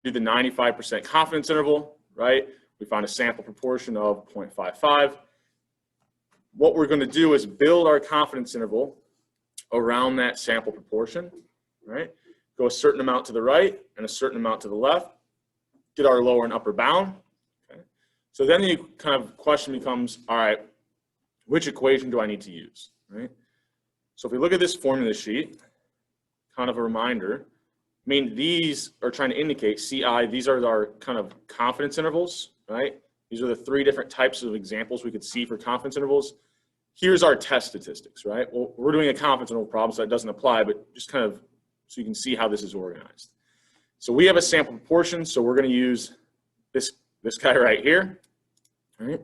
do the 95% confidence interval, right? We find a sample proportion of 0.55. What we're going to do is build our confidence interval around that sample proportion, right? Go a certain amount to the right and a certain amount to the left, get our lower and upper bound. Okay? So then the kind of question becomes, all right, which equation do I need to use, right? So if we look at this formula sheet, kind of a reminder, I mean, these are trying to indicate CI, these are our kind of confidence intervals, right? These are the three different types of examples we could see for confidence intervals. Here's our test statistics, right? Well, we're doing a confidence interval problem, so that doesn't apply, but just kind of so you can see how this is organized. So we have a sample proportion, so we're going to use this guy right here, all right?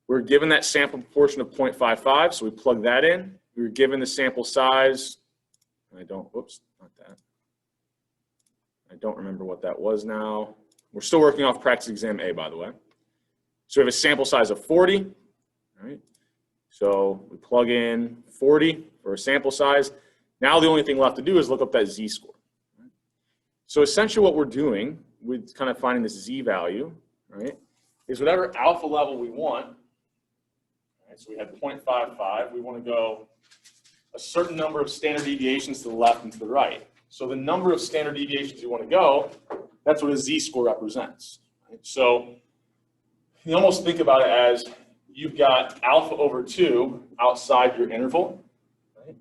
We're given that sample proportion of 0.55, so we plug that in. We were given the sample size, whoops, not that. I don't remember what that was now. We're still working off practice exam A, by the way. So we have a sample size of 40, all right? So we plug in 40 for a sample size. Now the only thing left to do is look up that z-score. Right? So essentially what we're doing with kind of finding this z-value, right, is whatever alpha level we want. Right, so we had 0.55. We want to go a certain number of standard deviations to the left and to the right. So the number of standard deviations you want to go, that's what a z-score represents. Right? So you almost think about it as you've got alpha over 2 outside your interval, right?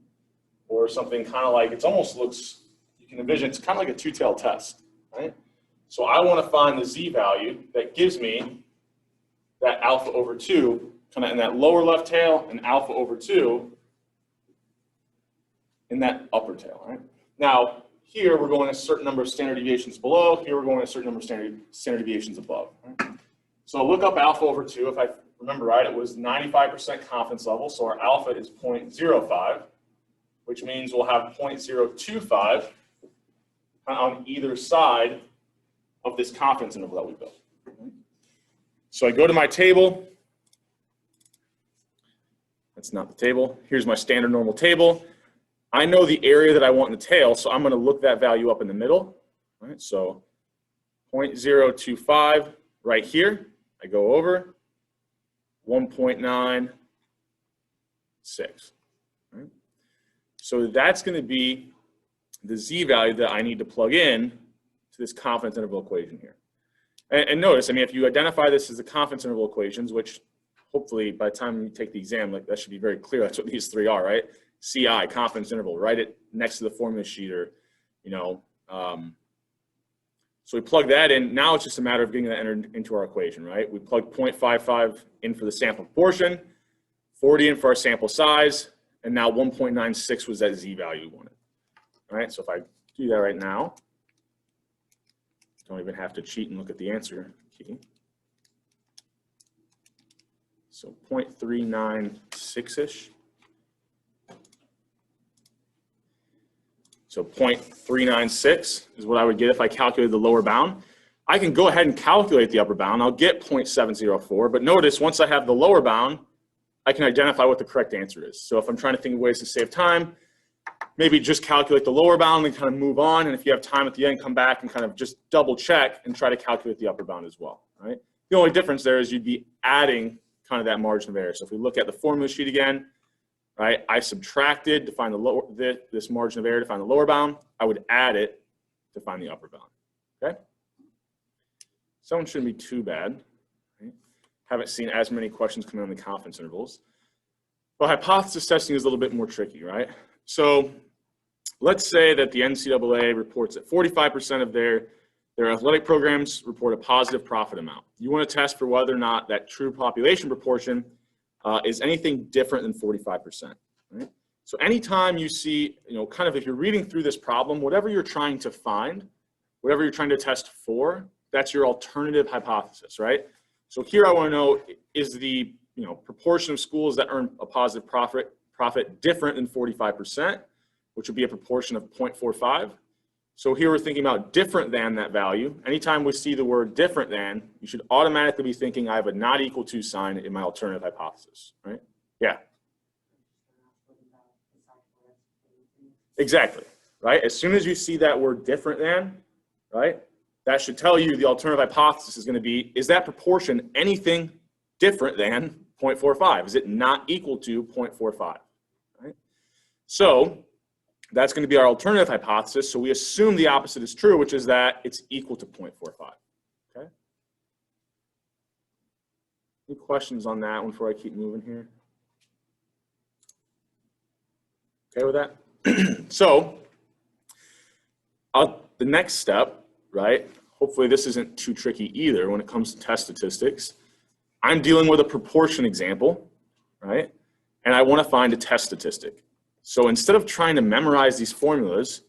Or something kind of like, it almost looks, you can envision, it's kind of like a two-tailed test, right? So I want to find the z-value that gives me that alpha over 2, kind of in that lower left tail, and alpha over 2 in that upper tail, right? Now, here we're going a certain number of standard deviations below, here we're going a certain number of standard deviations above, right? So I'll look up alpha over 2. If I remember right, it was 95% confidence level, so our alpha is 0.05, which means we'll have 0.025 on either side of this confidence interval that we built. So I go to my table. That's not the table. Here's my standard normal table. I know the area that I want in the tail, so I'm going to look that value up in the middle. All right, so 0.025 right here. I go over 1.96. Right? So that's going to be the z-value that I need to plug in to this confidence interval equation here. And notice, I mean, if you identify this as the confidence interval equations, which hopefully by the time you take the exam, like that should be very clear. That's what these three are, right? CI, confidence interval, write it next to the formula sheet, or, you know. So we plug that in. Now it's just a matter of getting that entered into our equation, right? We plug 0.55 in for the sample proportion, 40 in for our sample size, and now 1.96 was that z-value we wanted. All right, so if I do that right now, don't even have to cheat and look at the answer key. So 0.396-ish. So 0.396 is what I would get if I calculated the lower bound. I can go ahead and calculate the upper bound. I'll get 0.704, but notice once I have the lower bound, I can identify what the correct answer is. So if I'm trying to think of ways to save time, maybe just calculate the lower bound and kind of move on. And if you have time at the end, come back and kind of just double check and try to calculate the upper bound as well, right? The only difference there is you'd be adding kind of that margin of error. So if we look at the formula sheet again, right, I subtracted to find the lower, this margin of error to find the lower bound. I would add it to find the upper bound, okay? So one shouldn't be too bad. Right? Haven't seen as many questions coming on the confidence intervals. But hypothesis testing is a little bit more tricky, right? So let's say that the NCAA reports that 45% of their athletic programs report a positive profit amount. You want to test for whether or not that true population proportion is anything different than 45%, right? So anytime you see, you know, kind of if you're reading through this problem, whatever you're trying to find, whatever you're trying to test for, that's your alternative hypothesis, right? So here I want to know, is the, you know, proportion of schools that earn a positive profit different than 45%, which would be a proportion of 0.45. So here we're thinking about different than that value. Anytime we see the word different than, you should automatically be thinking I have a not equal to sign in my alternative hypothesis, right? Yeah. Exactly, right? As soon as you see that word different than, right, that should tell you the alternative hypothesis is going to be, is that proportion anything different than 0.45? Is it not equal to 0.45? Right? So that's going to be our alternative hypothesis. So we assume the opposite is true, which is that it's equal to 0.45. Okay? Any questions on that one before I keep moving here? Okay with that? So the next step, right? Hopefully this isn't too tricky either when it comes to test statistics. I'm dealing with a proportion example, right? And I want to find a test statistic. So instead of trying to memorize these formulas,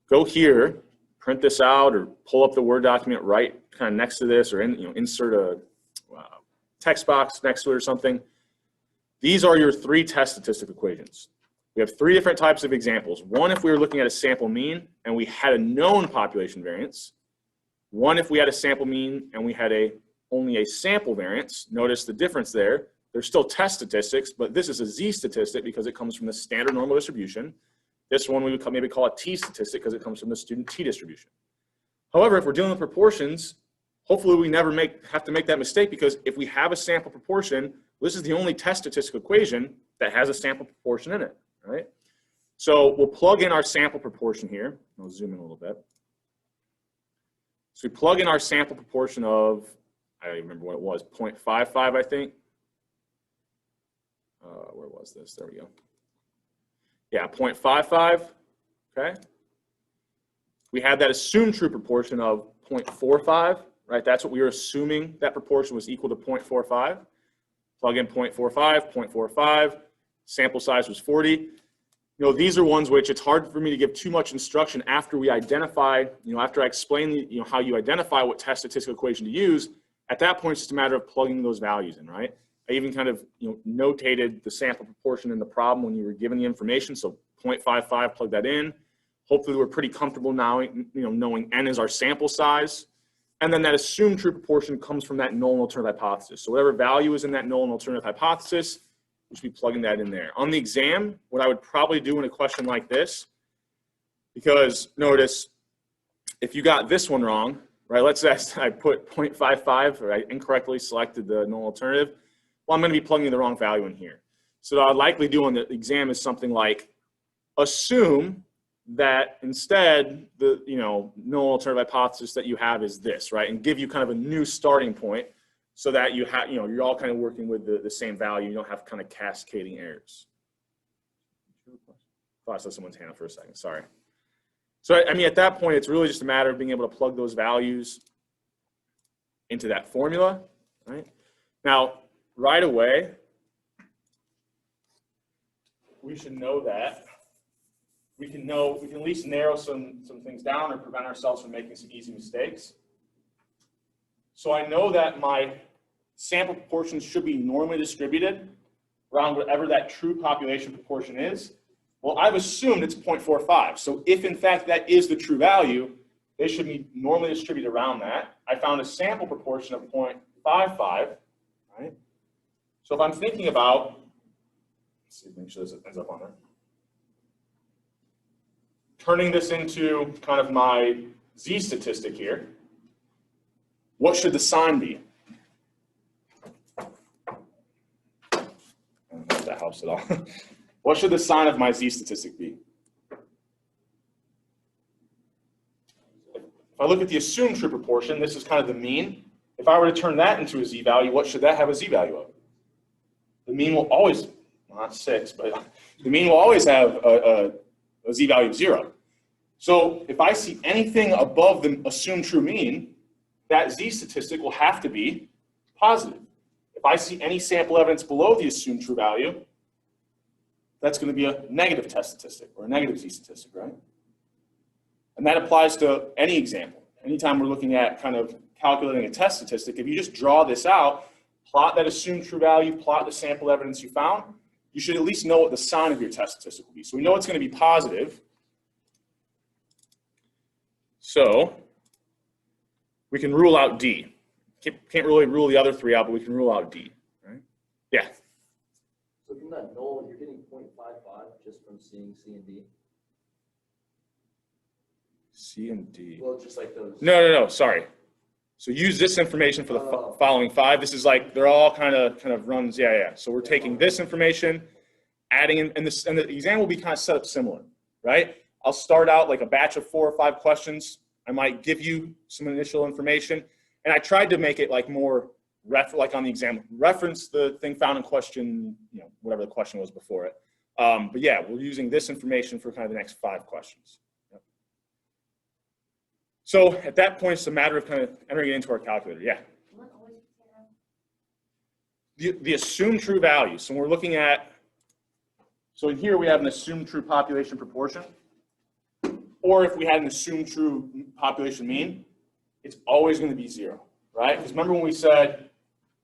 go here, print this out, or pull up the Word document right kind of next to this, or insert a text box next to it or something. These are your 3 test statistic equations. We have 3 different types of examples. One, if we were looking at a sample mean and we had a known population variance. One, if we had a sample mean and we had only a sample variance. Notice the difference there. They're still test statistics, but this is a Z statistic because it comes from the standard normal distribution. This one we would maybe call a T statistic because it comes from the student T distribution. However, if we're dealing with proportions, hopefully we never have to make that mistake, because if we have a sample proportion, this is the only test statistic equation that has a sample proportion in it, right? So we'll plug in our sample proportion here. I'll zoom in a little bit. So we plug in our sample proportion of, I don't even remember what it was, 0.55, I think. Where was this? There we go. Yeah, 0.55, okay? We had that assumed true proportion of 0.45, right? That's what we were assuming, that proportion was equal to 0.45. Plug in 0.45, 0.45, sample size was 40. These are ones which it's hard for me to give too much instruction after we identify, after I explain how you identify what test statistical equation to use. At that point, it's just a matter of plugging those values in, right? I even kind of notated the sample proportion in the problem when you were given the information. So 0.55, plug that in. Hopefully we're pretty comfortable now, knowing n is our sample size. And then that assumed true proportion comes from that null and alternative hypothesis. So whatever value is in that null and alternative hypothesis, we should be plugging that in there. On the exam, what I would probably do in a question like this, because notice, if you got this one wrong, right, let's say I put 0.55, or I incorrectly selected the null alternative, well, I'm going to be plugging the wrong value in here. So what I'd likely do on the exam is something like, assume that instead the null alternative hypothesis that you have is this, right, and give you kind of a new starting point so that you have you're all kind of working with the same value. You don't have kind of cascading errors. Oh, I saw someone's hand up for a second. Sorry. So I mean, at that point, it's really just a matter of being able to plug those values into that formula, right? Now, right away, we should know that we can at least narrow some things down or prevent ourselves from making some easy mistakes. So I know that my sample proportions should be normally distributed around whatever that true population proportion is. Well, I've assumed it's 0.45. So if in fact that is the true value, they should be normally distributed around that. I found a sample proportion of 0.55, right? So if I'm thinking about, let's see, make sure this ends up on there. Turning this into kind of my Z statistic here, what should the sign be? I don't know if that helps at all. What should the sign of my Z statistic be? If I look at the assumed true proportion, this is kind of the mean. If I were to turn that into a Z value, what should that have a Z value of? The mean will always, well, not 6, but the mean will always have a Z value of 0. So if I see anything above the assumed true mean, that Z statistic will have to be positive. If I see any sample evidence below the assumed true value, that's going to be a negative test statistic or a negative Z statistic, right? And that applies to any example. Anytime we're looking at kind of calculating a test statistic, if you just draw this out, plot that assumed true value, plot the sample evidence you found, you should at least know what the sign of your test statistic will be. So we know it's going to be positive. So we can rule out D. Can't really rule the other 3 out, but we can rule out D, right? Yeah. So from that null, you're getting 0.55 just from seeing C and D? C and D. Well, just like those. No, sorry. So use this information for the following 5. This is like, they're all kind of runs, yeah. So we're taking this information, adding in, and the exam will be kind of set up similar, right? I'll start out like a batch of 4 or 5 questions. I might give you some initial information, and I tried to make it like more, like on the exam, reference the thing found in question, whatever the question was before it. But yeah, we're using this information for kind of the next 5 questions. Yep. So at that point, it's a matter of kind of entering it into our calculator. Yeah. The assumed true value. So we're looking at, so in here we have an assumed true population proportion, or if we had an assumed true population mean, it's always going to be 0, right? Because remember when we said,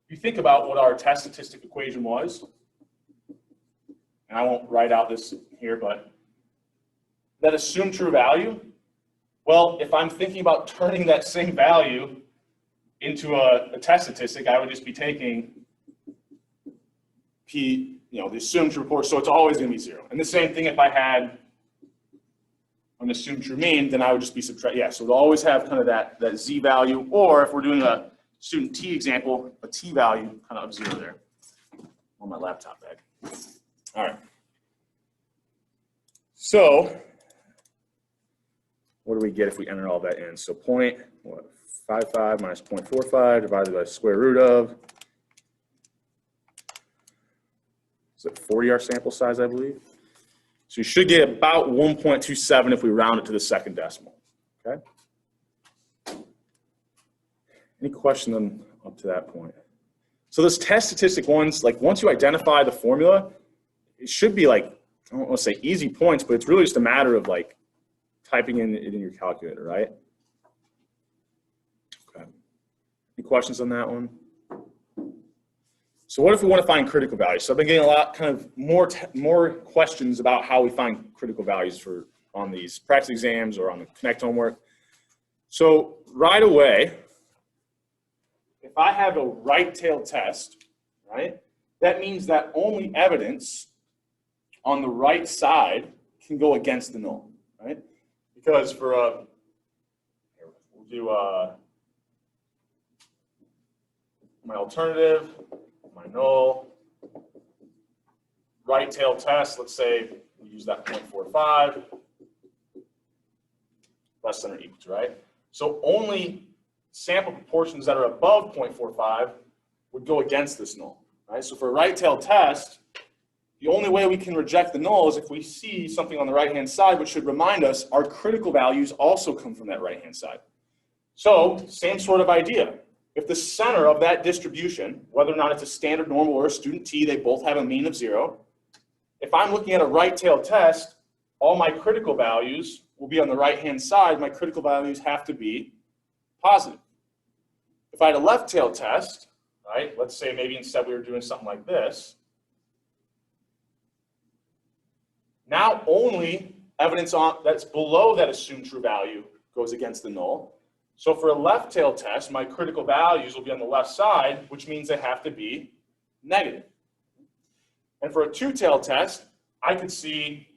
if you think about what our test statistic equation was, and I won't write out this here, but that assumed true value, well, if I'm thinking about turning that same value into a test statistic, I would just be taking P, the assumed true proportion, so it's always going to be 0. And the same thing if I had an assumed true mean, then I would just be subtract. Yeah, so it'll always have kind of that Z value, or if we're doing a student T example, a T value kind of 0 there on my laptop bag. All right. So what do we get if we enter all that in? So 0.55 minus 0.45 divided by the square root of, is it 40 our sample size, I believe? So you should get about 1.27 if we round it to the second decimal, okay? Any questions on up to that point? So those test statistic ones, like once you identify the formula, it should be like, I don't want to say easy points, but it's really just a matter of like typing it in your calculator, right? Okay. Any questions on that one? So what if we want to find critical values? So I've been getting a lot, kind of more questions about how we find critical values on these practice exams or on the Connect homework. So right away, if I have a right-tailed test, right, that means that only evidence on the right side can go against the null, right? Because for we'll do my alternative, my null, right tail test, let's say we use that 0.45, less than or equal to, right? So only sample proportions that are above 0.45 would go against this null, right? So for a right tail test, the only way we can reject the null is if we see something on the right-hand side, which should remind us our critical values also come from that right-hand side. So same sort of idea. If the center of that distribution, whether or not it's a standard normal or a student T, they both have a mean of 0. If I'm looking at a right-tailed test, all my critical values will be on the right-hand side. My critical values have to be positive. If I had a left-tailed test, right, let's say maybe instead we were doing something like this, now only evidence that's below that assumed true value goes against the null. So for a left-tailed test, my critical values will be on the left side, which means they have to be negative. And for a two-tailed test, I could see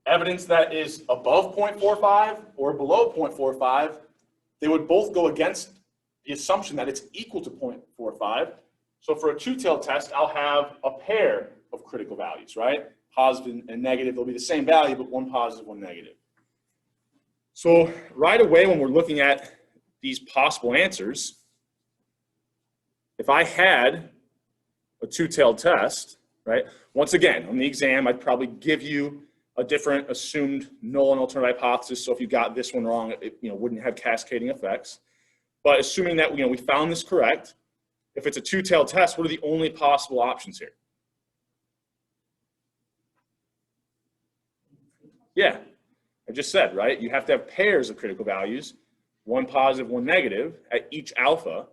evidence that is above 0.45 or below 0.45. They would both go against the assumption that it's equal to 0.45. So for a two-tailed test, I'll have a pair of critical values, right? Positive and negative, they'll be the same value, but one positive, one negative. So right away when we're looking at these possible answers, if I had a two-tailed test, right? Once again, on the exam, I'd probably give you a different assumed null and alternative hypothesis. So if you got this one wrong, it wouldn't have cascading effects. But assuming that we found this correct, if it's a two-tailed test, what are the only possible options here? Yeah, I just said, right? You have to have pairs of critical values, one positive, one negative at each alpha,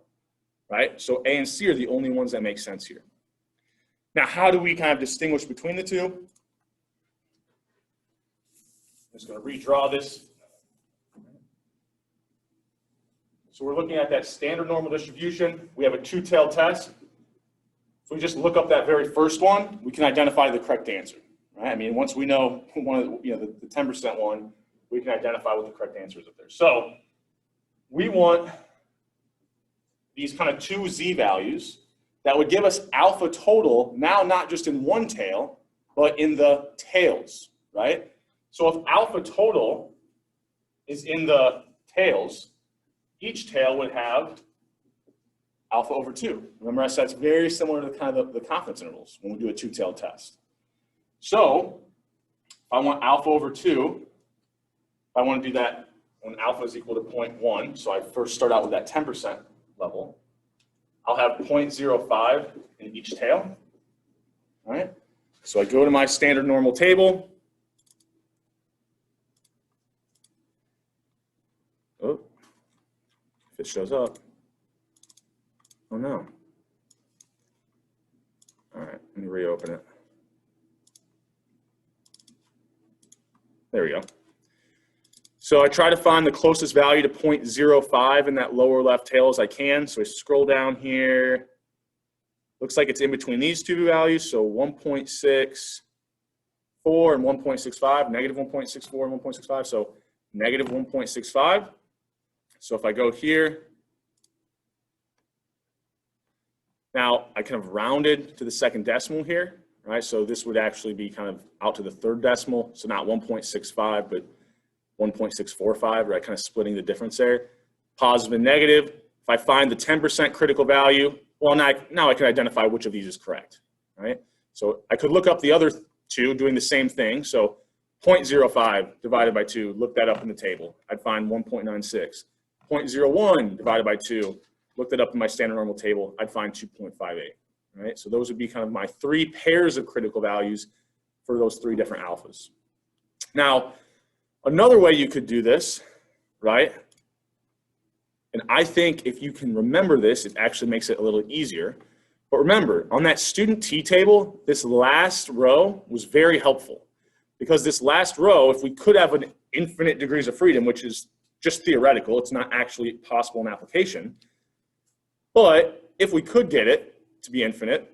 right? So A and C are the only ones that make sense here. Now, how do we kind of distinguish between the two? I'm just going to redraw this. So we're looking at that standard normal distribution. We have a two-tailed test. If we just look up that very first one, we can identify the correct answer, right? I mean, once we know one of the 10% one, we can identify what the correct answer is up there. So we want these kind of two z values that would give us alpha total, now not just in one tail, but in the tails, right? So if alpha total is in the tails, each tail would have alpha over 2. Remember I said it's very similar to kind of the confidence intervals when we do a two-tailed test. So if I want alpha over 2, if I want to do that when alpha is equal to 0.1, so I first start out with that 10% level, I'll have 0.05 in each tail, all right? So I go to my standard normal table. Oh, if it shows up. Oh no. All right, let me reopen it. There we go. So I try to find the closest value to 0.05 in that lower left tail as I can. So I scroll down here. Looks like it's in between these two values. So 1.64 and 1.65, negative 1.64 and 1.65. So negative 1.65. So if I go here, now I kind of rounded to the second decimal here, right? So this would actually be kind of out to the third decimal. So not 1.65, but 1.645, right? Kind of splitting the difference there. Positive and negative. If I find the 10% critical value, well, now I can identify which of these is correct, right? So I could look up the other two doing the same thing. So 0.05 divided by 2, look that up in the table. I'd find 1.96. 0.01 divided by 2, look that up in my standard normal table, I'd find 2.58, right? So those would be kind of my 3 pairs of critical values for those 3 different alphas. Now, another way you could do this, right? And I think if you can remember this, it actually makes it a little easier. But remember, on that student T table, this last row was very helpful. Because this last row, if we could have an infinite degrees of freedom, which is just theoretical, it's not actually possible in application. But if we could get it to be infinite,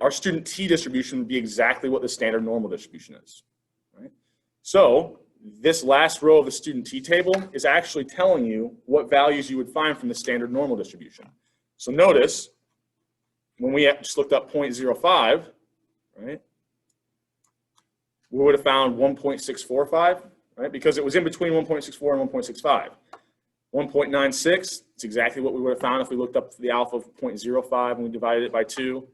our student T distribution would be exactly what the standard normal distribution is, right? So this last row of the student T table is actually telling you what values you would find from the standard normal distribution. So notice, when we just looked up 0.05, right, we would have found 1.645, right, because it was in between 1.64 and 1.65. 1.96, it's exactly what we would have found if we looked up the alpha of 0.05 and we divided it by 2.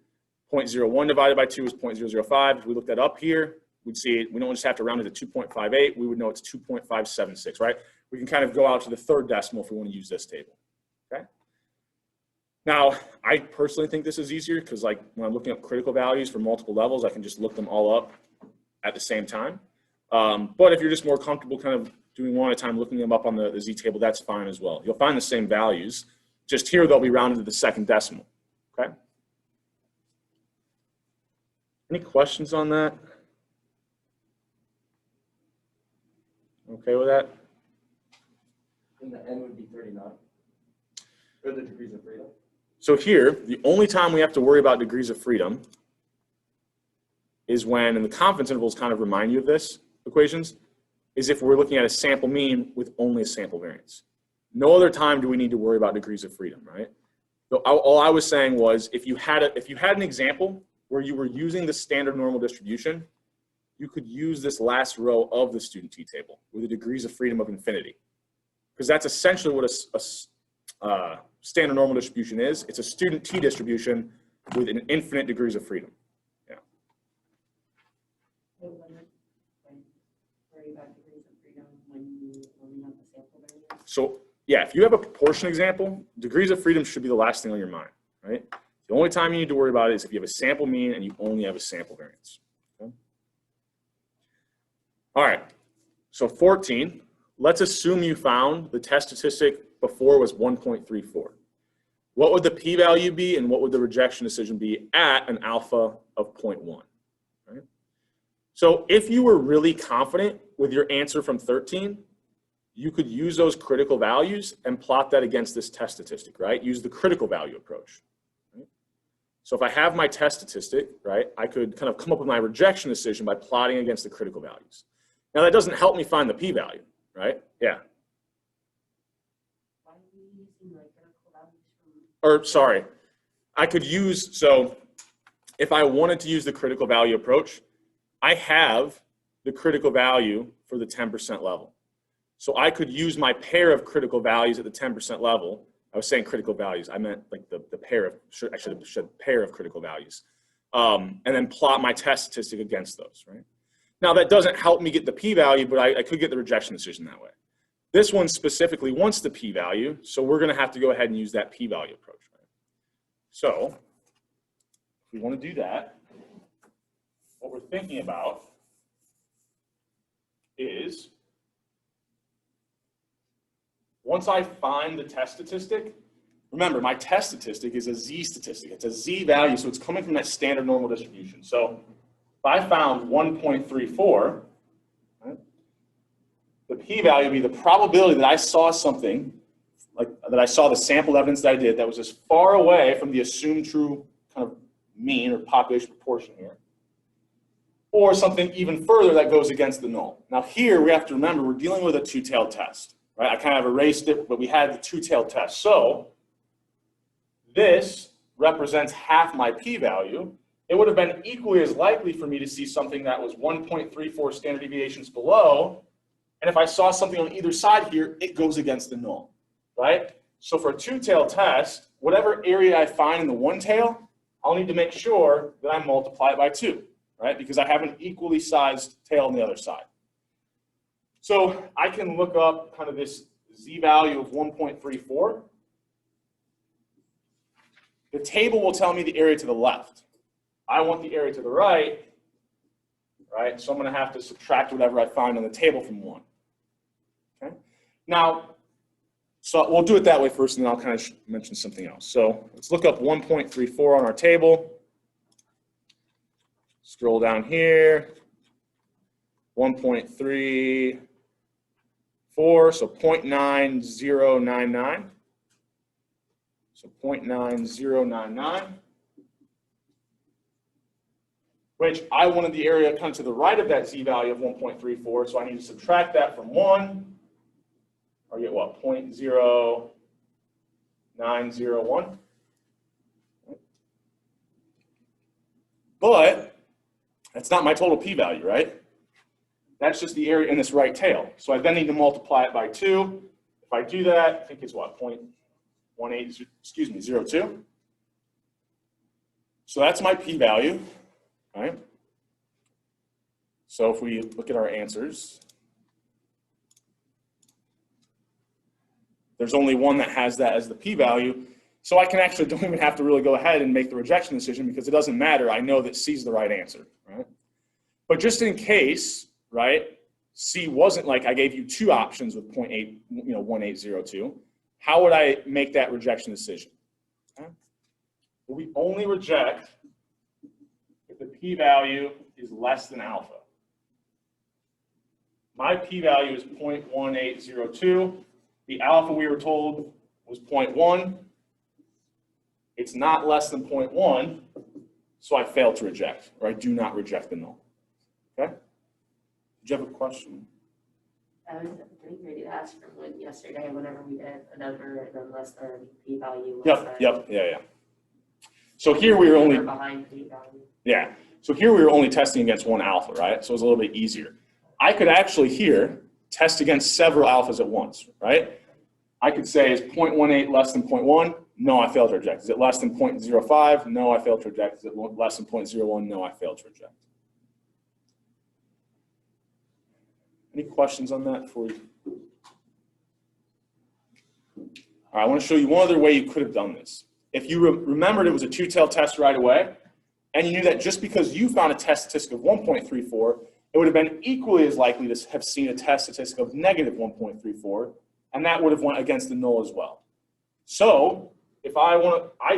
0.01 divided by 2 is 0.005. If we look that up here, we'd see it. We don't just have to round it to 2.58. We would know it's 2.576, right? We can kind of go out to the third decimal if we want to use this table, okay? Now, I personally think this is easier because like when I'm looking up critical values for multiple levels, I can just look them all up at the same time. But if you're just more comfortable kind of doing one at a time, looking them up on the Z table, that's fine as well. You'll find the same values. Just here, they'll be rounded to the second decimal, okay? Any questions on that? Okay with that? And the N would be 39, or the degrees of freedom. So here, the only time we have to worry about degrees of freedom is when, and the confidence intervals kind of remind you of this equations, is if we're looking at a sample mean with only a sample variance. No other time do we need to worry about degrees of freedom, right? So all I was saying was if you had an example where you were using the standard normal distribution, you could use this last row of the student T table with the degrees of freedom of infinity. Because that's essentially what a standard normal distribution is. It's a student T distribution with an infinite degrees of freedom. Yeah. So yeah, if you have a proportion example, degrees of freedom should be the last thing on your mind, right? The only time you need to worry about it is if you have a sample mean and you only have a sample variance. Okay? All right, so 14, let's assume you found the test statistic before was 1.34. What would the p-value be and what would the rejection decision be at an alpha of 0.1? Right? So if you were really confident with your answer from 13, you could use those critical values and plot that against this test statistic, right? Use the critical value approach. Right? So if I have my test statistic, right, I could kind of come up with my rejection decision by plotting against the critical values. Now that doesn't help me find the p-value, right? Yeah. Why are we using like critical values from? Or sorry, I could use, so if I wanted to use the critical value approach, I have the critical value for the 10% level. So I could use my pair of critical values at the 10% level. I was saying critical values. I meant like the pair of, I should have said pair of critical values. And then plot my test statistic against those, right? Now that doesn't help me get the p-value, but I could get the rejection decision that way. This one specifically wants the p-value, so we're gonna have to go ahead and use that p-value approach, right? So, if we wanna do that, what we're thinking about is, once I find the test statistic, remember my test statistic is a z statistic. It's a z value, so it's coming from that standard normal distribution. So if I found 1.34, right, the p-value would be the probability that I saw something, like that I saw the sample evidence that I did that was as far away from the assumed true kind of mean or population proportion here, or something even further that goes against the null. Now here we have to remember we're dealing with a two-tailed test. Right? I kind of erased it, but we had the two-tailed test. So this represents half my p-value. It would have been equally as likely for me to see something that was 1.34 standard deviations below. And if I saw something on either side here, it goes against the null, right? So for a two-tailed test, whatever area I find in the one tail, I'll need to make sure that I multiply it by 2, right? Because I have an equally sized tail on the other side. So I can look up kind of this z-value of 1.34. The table will tell me the area to the left. I want the area to the right, right? So I'm going to have to subtract whatever I find on the table from 1. Okay? Now, so we'll do it that way first, and then I'll kind of mention something else. So let's look up 1.34 on our table. Scroll down here. 1.34, so 0.9099. So 0.9099, which I wanted the area kind of to the right of that z-value of 1.34, so I need to subtract that from 1, or get what, 0.0901. But that's not my total p-value, right? That's just the area in this right tail. So I then need to multiply it by 2. If I do that, I think it's what, 0.02. So that's my p-value, right? So if we look at our answers, there's only one that has that as the p-value. So I can actually don't even have to really go ahead and make the rejection decision because it doesn't matter. I know that C is the right answer, right? But just in case, right, C wasn't like I gave you 2 options with 0.1802, how would I make that rejection decision? Okay. Well, we only reject if the p-value is less than alpha. My p-value is 0.1802. The alpha we were told was 0.1. It's not less than 0.1, so I fail to reject, or I do not reject the null. Okay? Did you have a question? I was getting ready to ask from one yesterday whenever we did a number and then less than p-value. Yeah. So here we were only behind p-value. Yeah. So here we were only testing against one alpha, right? So it was a little bit easier. I could actually here test against several alphas at once, right? I could say, is 0.18 less than 0.1? No, I failed to reject. Is it less than 0.05? No, I failed to reject. Is it less than 0.01? No, I failed to reject. Any questions on that before we? All right, I want to show you one other way you could have done this. If you remembered it was a two-tailed test right away, and you knew that just because you found a test statistic of 1.34, it would have been equally as likely to have seen a test statistic of negative 1.34, and that would have went against the null as well. So if I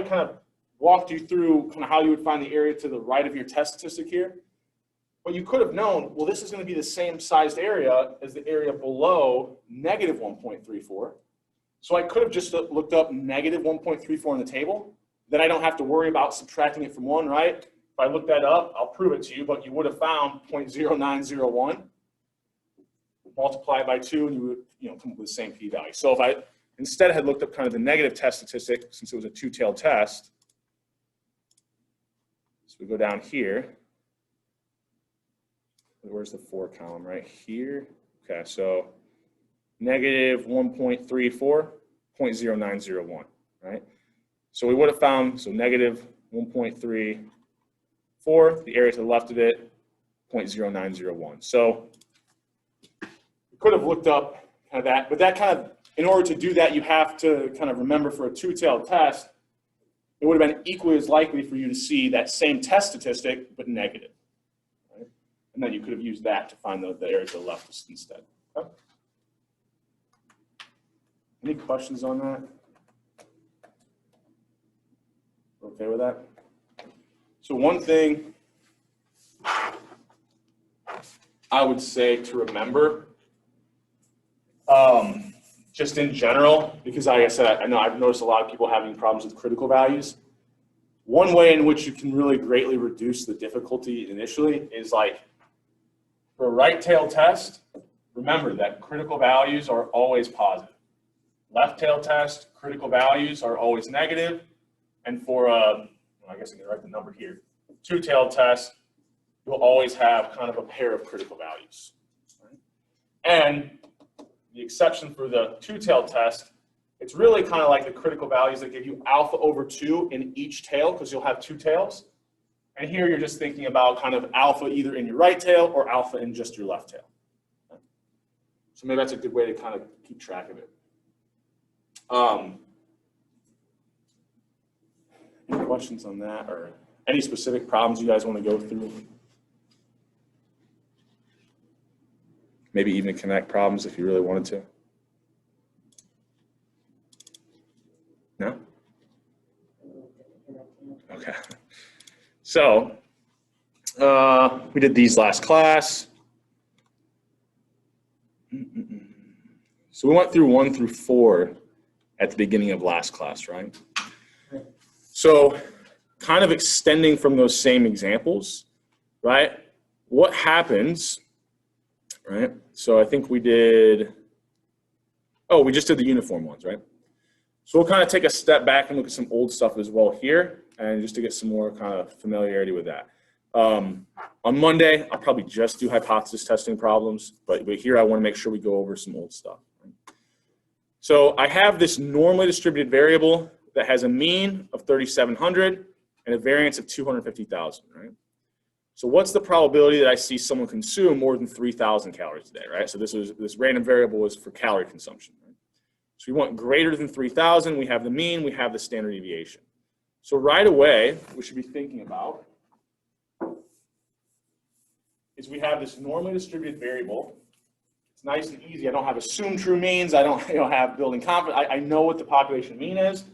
kind of walked you through kind of how you would find the area to the right of your test statistic here. But you could have known, well, this is going to be the same sized area as the area below negative 1.34. So I could have just looked up negative 1.34 on the table, then I don't have to worry about subtracting it from 1, right? If I look that up, I'll prove it to you, but you would have found 0.0901, multiply it by 2, and you would come up with the same p-value. So if I instead had looked up kind of the negative test statistic, since it was a two-tailed test, so we go down here. Where's the 4 column? Right here. Okay, so negative 1.34, 0.0901, right? So we would have found, so negative 1.34, the area to the left of it, 0.0901. So we could have looked up kind of that, but that kind of, in order to do that, you have to kind of remember for a two-tailed test, it would have been equally as likely for you to see that same test statistic, but negative. Right? And then you could have used that to find the area to the left instead. Okay? Any questions on that? Okay with that? So one thing I would say to remember, just in general, because like I said, I know I've noticed a lot of people having problems with critical values. One way in which you can really greatly reduce the difficulty initially is like for a right-tailed test, remember that critical values are always positive. Left-tailed test, critical values are always negative. And for a, I guess I can write the number here, two-tailed test, you'll always have kind of a pair of critical values. Right? And the exception for the two-tailed test, it's really kind of like the critical values that give you alpha over 2 in each tail, because you'll have 2 tails. And here you're just thinking about kind of alpha either in your right tail or alpha in just your left tail. So maybe that's a good way to kind of keep track of it. Any questions on that, or any specific problems you guys want to go through? Maybe even connect problems if you really wanted to. No? Okay. So we did these last class. So we went through 1 through 4 at the beginning of last class, right? So kind of extending from those same examples, right? What happens, right? So I think we did, we just did the uniform ones, right? So we'll kind of take a step back and look at some old stuff as well here, and just to get some more kind of familiarity with that. On Monday, I'll probably just do hypothesis testing problems, but here I want to make sure we go over some old stuff. So I have this normally distributed variable that has a mean of 3,700 and a variance of 250,000, right? So what's the probability that I see someone consume more than 3,000 calories a day, right? So this random variable is for calorie consumption, right? So we want greater than 3,000, we have the mean, we have the standard deviation. So right away, we should be thinking about is we have this normally distributed variable. It's nice and easy. I don't have assumed true means. I don't have building confidence. I know what the population mean is.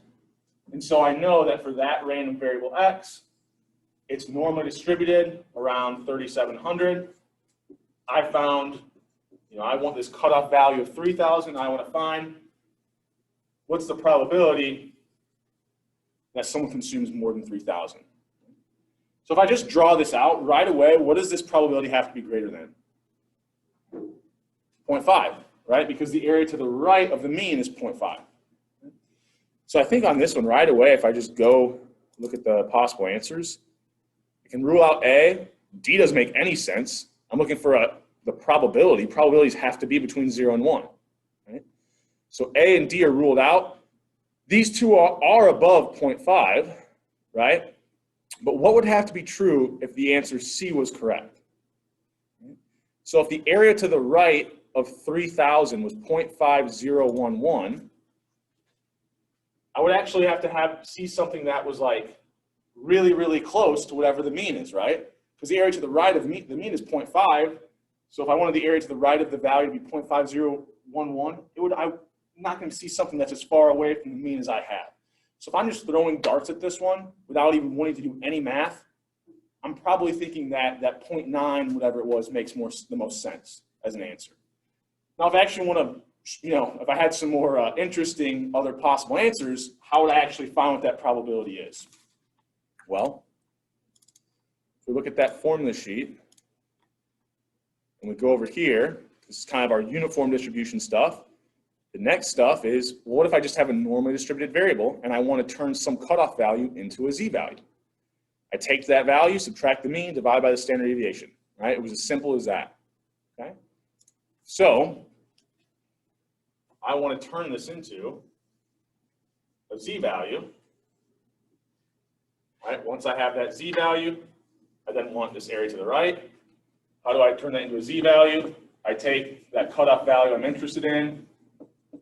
And so I know that for that random variable x, it's normally distributed around 3,700. I found, I want this cutoff value of 3,000. I want to find what's the probability that someone consumes more than 3,000. So if I just draw this out right away, what does this probability have to be greater than? 0.5, right? Because the area to the right of the mean is 0.5. So I think on this one right away, if I just go look at the possible answers, I can rule out A. D doesn't make any sense. I'm looking for the probability. Probabilities have to be between 0 and 1. Right? So A and D are ruled out. These two are above 0.5, right? But what would have to be true if the answer C was correct? So if the area to the right of 3,000 was 0.5011, I would actually have to see something that was like really, really close to whatever the mean is, right? Because the area to the right of the mean is 0.5. So if I wanted the area to the right of the value to be 0.5011, I'm not going to see something that's as far away from the mean as I have. So if I'm just throwing darts at this one without even wanting to do any math, I'm probably thinking that 0.9, whatever it was, makes the most sense as an answer. Now, if I actually want to if I had some more interesting other possible answers, how would I actually find what that probability is? Well, if we look at that formula sheet, and we go over here, this is kind of our uniform distribution stuff. The next stuff is, what if I just have a normally distributed variable and I want to turn some cutoff value into a z-value? I take that value, subtract the mean, divide by the standard deviation, right? It was as simple as that, okay? So I want to turn this into a z-value, right? Once I have that z-value, I then want this area to the right. How do I turn that into a z-value? I take that cutoff value I'm interested in,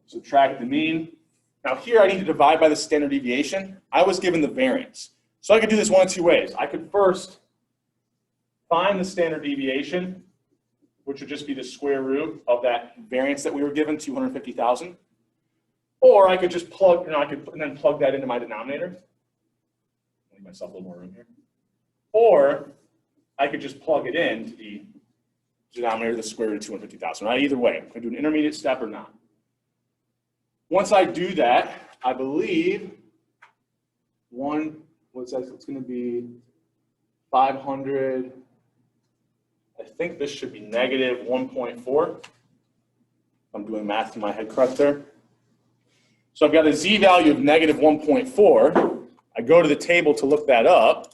subtract the mean. Now here I need to divide by the standard deviation. I was given the variance. So I could do this one of two ways. I could first find the standard deviation, which would just be the square root of that variance that we were given, 250,000. Or I could just plug, and then plug that into my denominator. Leave myself a little more room here. Or I could just plug it into the denominator, the square root of 250,000. Right? Either way, I'm going to do an intermediate step or not. Once I do that, I believe it's going to be 500. I think this should be negative 1.4. I'm doing math in my head correct there. So I've got a z-value of negative 1.4. I go to the table to look that up.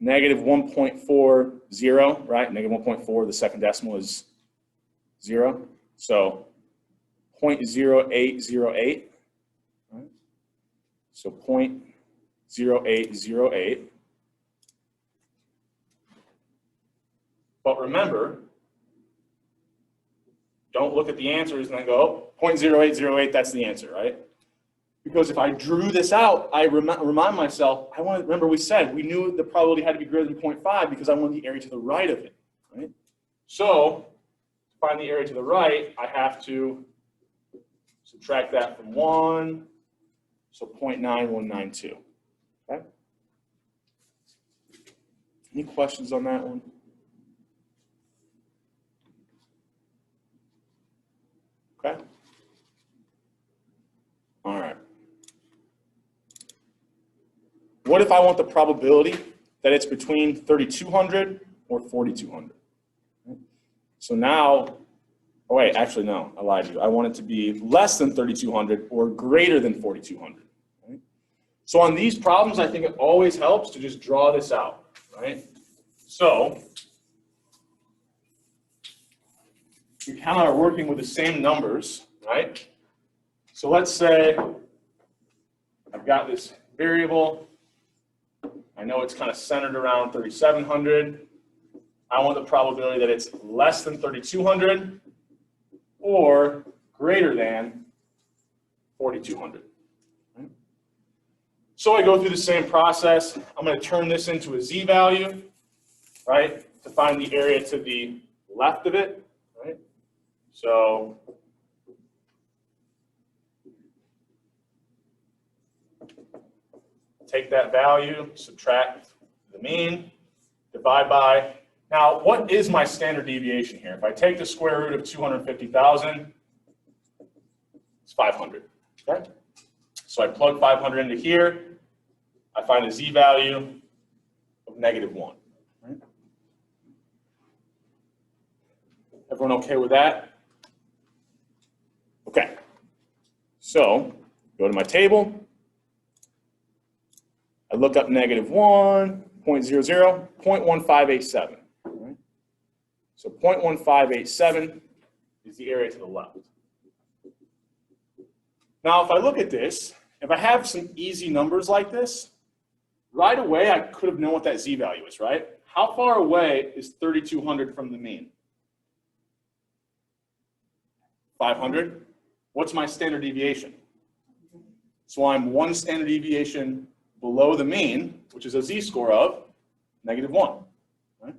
Negative 1.40, right? Negative 1.4, the second decimal is 0. So 0.0808. Right? So 0.0808. But remember, don't look at the answers and then go, oh, 0.0808, that's the answer, right? Because if I drew this out, I remind myself, remember we said we knew the probability had to be greater than 0.5 because I wanted the area to the right of it, right? So to find the area to the right, I have to subtract that from 1, so 0.9192, okay? Any questions on that one? Okay. All right. What if I want the probability that it's between 3,200 or 4,200? So now, oh wait, actually no, I lied to you. I want it to be less than 3,200 or greater than 4,200. Right? So on these problems, I think it always helps to just draw this out, right? So we kind of are working with the same numbers, right? So let's say I've got this variable. I know it's kind of centered around 3,700. I want the probability that it's less than 3,200 or greater than 4,200. Right? So I go through the same process. I'm going to turn this into a z-value, right, to find the area to the left of it. Right? So take that value, subtract the mean, divide by. Now, what is my standard deviation here? If I take the square root of 250,000, it's 500. Okay? So I plug 500 into here. I find a z-value of negative 1. Right? Everyone okay with that? Okay. So go to my table. I look up negative 1, 0.00, 0.1587. Right? So 0.1587 is the area to the left. Now, if I look at this, if I have some easy numbers like this, right away I could have known what that z-value is, right? How far away is 3,200 from the mean? 500. What's my standard deviation? So I'm one standard deviation below the mean, which is a z-score of negative 1. Right?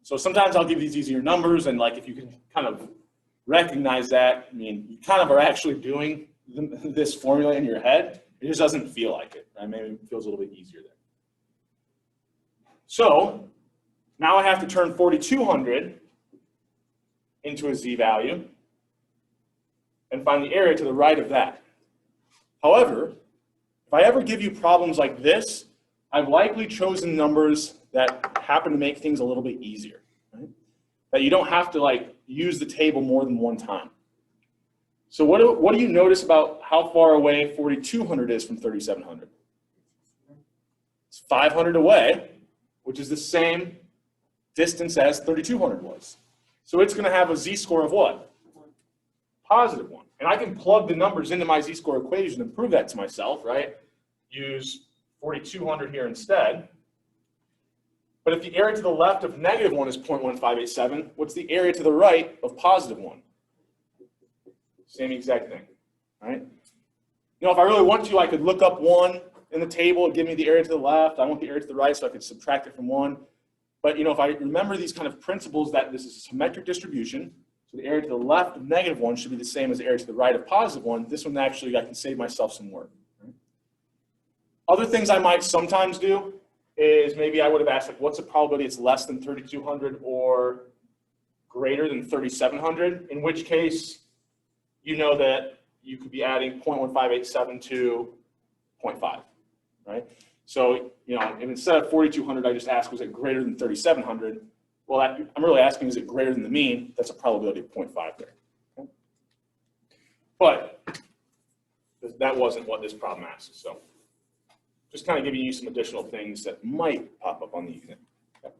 So sometimes I'll give these easier numbers, and like if you can kind of recognize that, I mean, you kind of are actually doing this formula in your head. It just doesn't feel like it. Right? Maybe it feels a little bit easier there. So now I have to turn 4,200 into a z-value and find the area to the right of that. However, if I ever give you problems like this, I've likely chosen numbers that happen to make things a little bit easier, right? That you don't have to like use the table more than one time. So what do you notice about how far away 4,200 is from 3,700? It's 500 away, which is the same distance as 3,200 was. So it's going to have a z-score of what? Positive 1. And I can plug the numbers into my z-score equation and prove that to myself, right? Use 4,200 here instead. But if the area to the left of negative 1 is 0.1587, what's the area to the right of positive 1? Same exact thing, right? You know, if I really want to, I could look up 1 in the table and give me the area to the left. I want the area to the right, so I could subtract it from 1. But, you know, if I remember these kind of principles that this is a symmetric distribution, so the area to the left of negative 1 should be the same as the area to the right of positive 1, this one actually, I can save myself some work. Right? Other things I might sometimes do is maybe I would have asked, like, what's the probability it's less than 3,200 or greater than 3,700? In which case, you know that you could be adding 0.1587 to 0.5, right? So, you know, if instead of 4,200, I just ask, was it greater than 3,700? Well, I'm really asking, is it greater than the mean? That's a probability of 0.5 there. Okay? But that wasn't what this problem asks. So just kind of giving you some additional things that might pop up on the exam. Okay?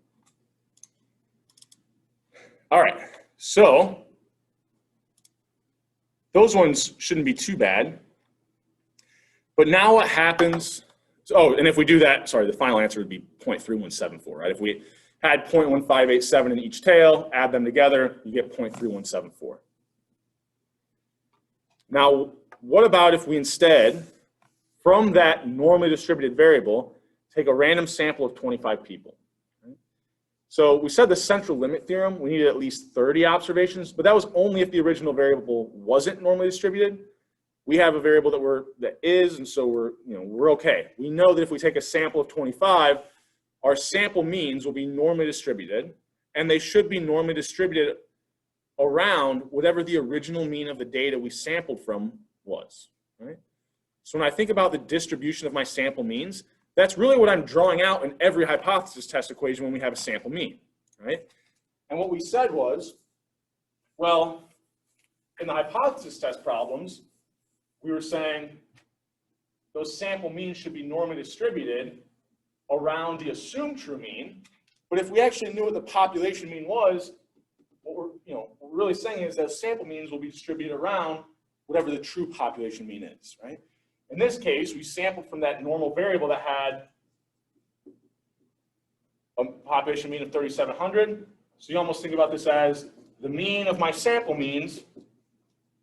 All right, so those ones shouldn't be too bad. But now what happens, oh, and if we do that, sorry, the final answer would be 0.3174, right? If we had 0.1587 in each tail, add them together, you get 0.3174. Now, what about if we instead, from that normally distributed variable, take a random sample of 25 people? Right? So we said the central limit theorem, we needed at least 30 observations, but that was only if the original variable wasn't normally distributed. We have a variable that is, and so we're okay. We know that if we take a sample of 25, our sample means will be normally distributed, and they should be normally distributed around whatever the original mean of the data we sampled from was, right? So when I think about the distribution of my sample means, that's really what I'm drawing out in every hypothesis test equation when we have a sample mean, right? And what we said was, well, in the hypothesis test problems, we were saying those sample means should be normally distributed around the assumed true mean. But if we actually knew what the population mean was, what we're really saying is that sample means will be distributed around whatever the true population mean is, right? In this case, we sampled from that normal variable that had a population mean of 3,700. So you almost think about this as the mean of my sample means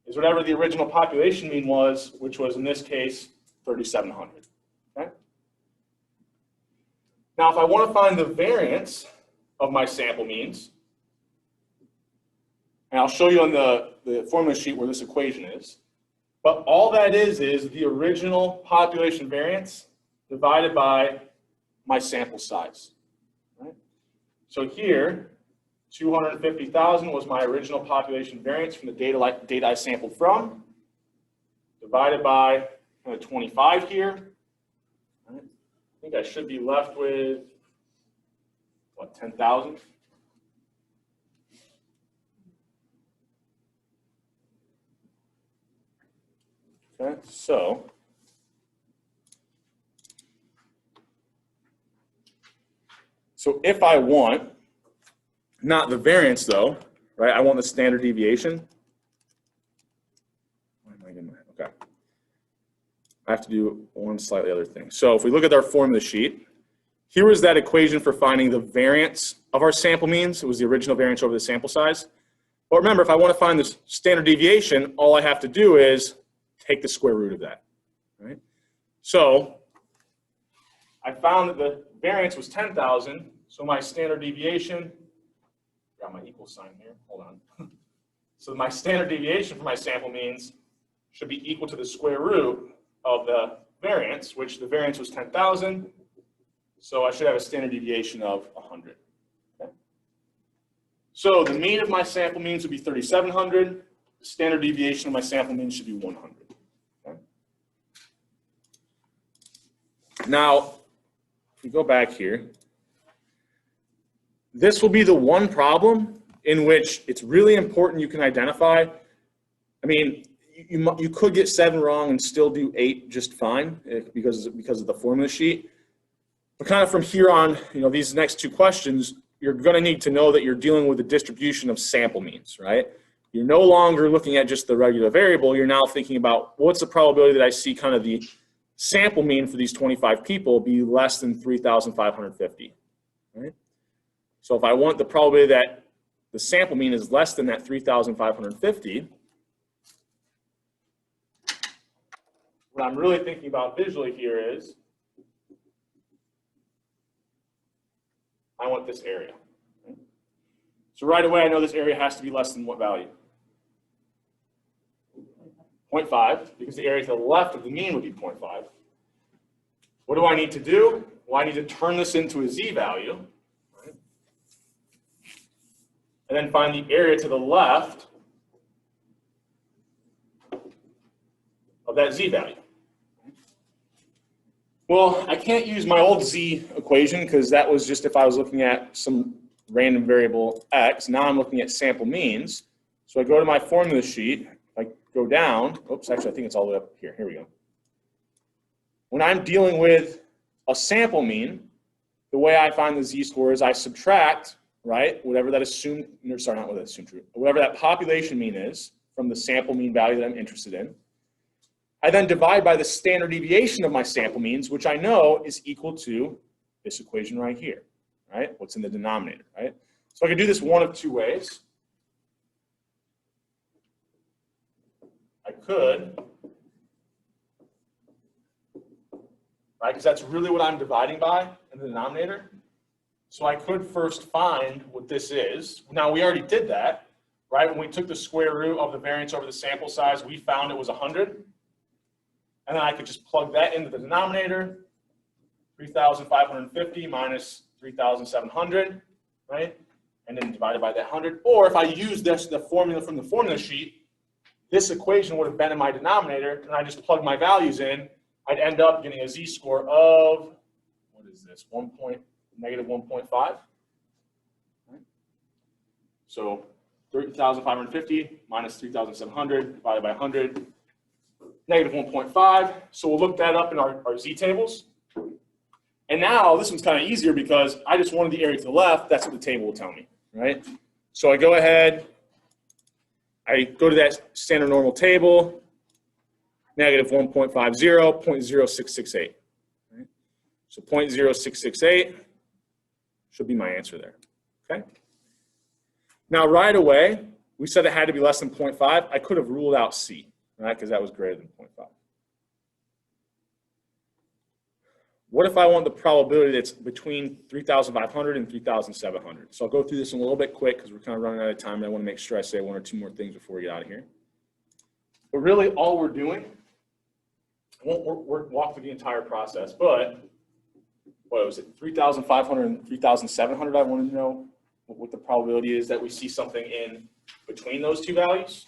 is whatever the original population mean was, which was in this case 3,700. Okay? Now, if I want to find the variance of my sample means, and I'll show you on the formula sheet where this equation is, but all that is the original population variance divided by my sample size. Right? So here, 250,000 was my original population variance from the data I sampled from, divided by 25 here. Right? I think I should be left with, what, 10,000? Okay, so if I want, not the variance though, right? I want the standard deviation. Why am I getting that? Okay. I have to do one slightly other thing. So if we look at our formula sheet, here was that equation for finding the variance of our sample means. It was the original variance over the sample size. But remember, if I want to find the standard deviation, all I have to do is take the square root of that, right? So I found that the variance was 10,000, so my standard deviation, got my equal sign here, hold on. So my standard deviation for my sample means should be equal to the square root of the variance, which the variance was 10,000, so I should have a standard deviation of 100. Okay? So the mean of my sample means would be 3,700. The standard deviation of my sample mean should be 100. Okay? Now, if we go back here, this will be the one problem in which it's really important you can identify. I mean, you could get 7 wrong and still do 8 just fine because of the formula sheet. But kind of from here on, these next 2 questions, you're going to need to know that you're dealing with a distribution of sample means, right? You're no longer looking at just the regular variable. You're now thinking about what's the probability that I see kind of the sample mean for these 25 people be less than 3,550, right? So if I want the probability that the sample mean is less than that 3,550, what I'm really thinking about visually here is I want this area. Okay? So right away, I know this area has to be less than what value? 0.5, because the area to the left of the mean would be 0.5. What do I need to do? Well, I need to turn this into a z-value, right? And then find the area to the left of that z-value. Well, I can't use my old z equation because that was just if I was looking at some random variable x. Now I'm looking at sample means. So I go to my formula sheet. I go down. Oops, actually, I think it's all the way up here. Here we go. When I'm dealing with a sample mean, the way I find the z-score is I subtract, right, whatever that assumed, sorry, not what that assumed true, whatever that population mean is from the sample mean value that I'm interested in. I then divide by the standard deviation of my sample means, which I know is equal to this equation right here, right? What's in the denominator, right? So I can do this one of 2 ways. I could, right, because that's really what I'm dividing by in the denominator. So I could first find what this is. Now, we already did that, right? When we took the square root of the variance over the sample size, we found it was 100. And then I could just plug that into the denominator, 3,550 minus 3,700, right? And then divided by that 100. Or if I use the formula from the formula sheet, this equation would have been in my denominator, and I just plug my values in, I'd end up getting a z-score of, what is this, negative 1.5. Right? So 3,550 minus 3,700 divided by 100. Negative 1.5, so we'll look that up in our z-tables. And now this one's kind of easier because I just wanted the area to the left. That's what the table will tell me, right? So I go ahead, I go to that standard normal table, negative 1.50, 0.0668. Right? So 0.0668 should be my answer there, okay? Now right away, we said it had to be less than 0.5. I could have ruled out C. Right, because that was greater than 0.5. What if I want the probability that's between 3,500 and 3,700? So I'll go through this a little bit quick because we're kind of running out of time, and I want to make sure I say 1 or 2 more things before we get out of here. But really, all we're doing, I won't walk through the entire process, but what was it, 3,500 and 3,700? I want to know what the probability is that we see something in between those 2 values.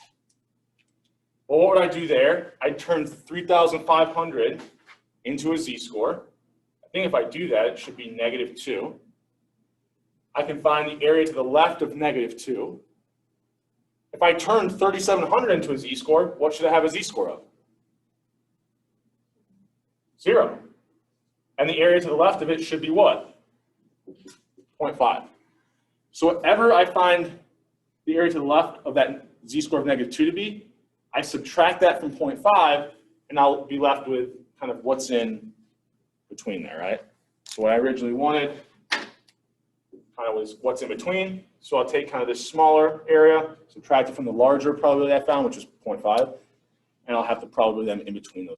Well, what would I do there? I'd turn 3,500 into a z-score. I think if I do that, it should be negative 2. I can find the area to the left of negative 2. If I turn 3,700 into a z-score, what should I have a z-score of? 0. And the area to the left of it should be what? 0.5. So whatever I find the area to the left of that z-score of negative 2 to be, I subtract that from 0.5, and I'll be left with kind of what's in between there, right? So what I originally wanted kind of was what's in between. So I'll take kind of this smaller area, subtract it from the larger probability I found, which is 0.5, and I'll have the probability that I'm in between those.